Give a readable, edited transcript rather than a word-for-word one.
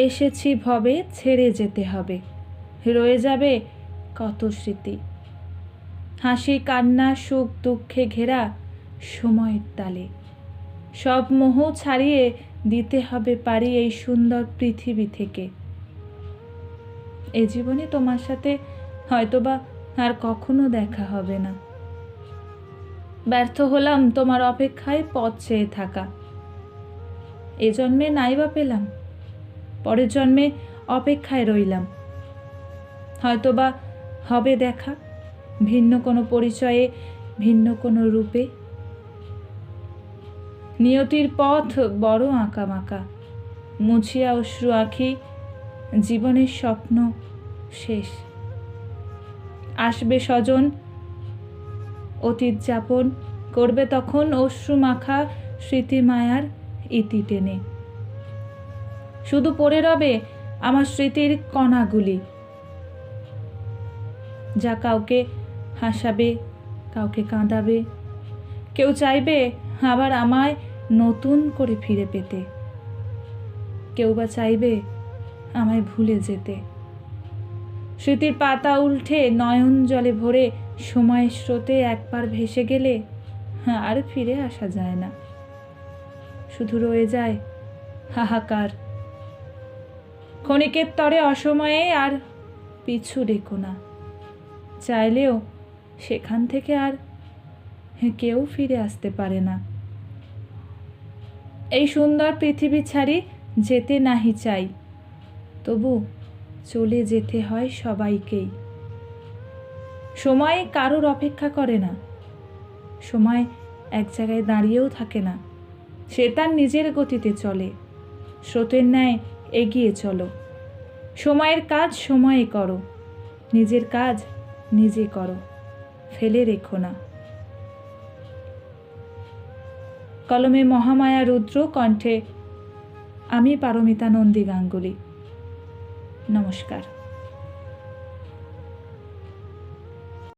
এসেছি ভবে ছেড়ে যেতে হবে, রয়ে যাবে কত স্মৃতি। হাসি কান্না সুখ দুঃখে ঘেরা সময়ের তালে, সব মোহ ছাড়িয়ে দিতে হবে পারি এই সুন্দর পৃথিবী থেকে। এ জীবনে তোমার সাথে হয়তোবা আর কখনো দেখা হবে না। ব্যর্থ হলাম তোমার অপেক্ষায় পথ চেয়ে থাকা। এ জন্মে নাইবা পেলাম, পরের জন্মে অপেক্ষায় রইলাম। হয়তোবা হবে দেখা ভিন্ন কোনো পরিচয়ে, ভিন্ন কোনো রূপে। নিয়তির পথ বড় আঁকাবাঁকা, মুছিয়া অশ্রু আঁখি, জীবনের স্বপ্ন শেষ। আসবে স্বজন, অতীত যাপন করবে তখন অশ্রু মাখা স্মৃতিমায়ার ইতি টেনে। শুধু পড়ে রবে আমার স্মৃতির কণাগুলি, যা কাউকে হাসাবে, কাউকে কাঁদাবে। কেউ চাইবে আবার আমায় নতুন করে ফিরে পেতে, কেউ বা চাইবে আমায় ভুলে যেতে। স্মৃতির পাতা উল্টে নয়ন জলে ভরে সময়ের স্রোতে একবার ভেসে গেলে আর ফিরে আসা যায় না। শুধু রয়ে যায় হাহাকার। ক্ষণিকের তরে অসময়ে আর পিছু ডেকো না, চাইলেও সেখান থেকে আর কেউ ফিরে আসতে পারে না। এই সুন্দর পৃথিবী ছাড়ি যেতে নাহি চাই, তবু চলে যেতে হয় সবাইকেই। সময় কারোর অপেক্ষা করে না, সময় এক জায়গায় দাঁড়িয়েও থাকে না। সে তার নিজের গতিতে চলে, স্রোতের ন্যায় এগিয়ে চলো। সময়ের কাজ সময়ে করো, নিজের কাজ নিজে করো, ফেলে রেখো না। কলমে মহামায়া রুদ্র, কণ্ঠে আমি পারমিতা নন্দী গাঙ্গুলি। নমস্কার।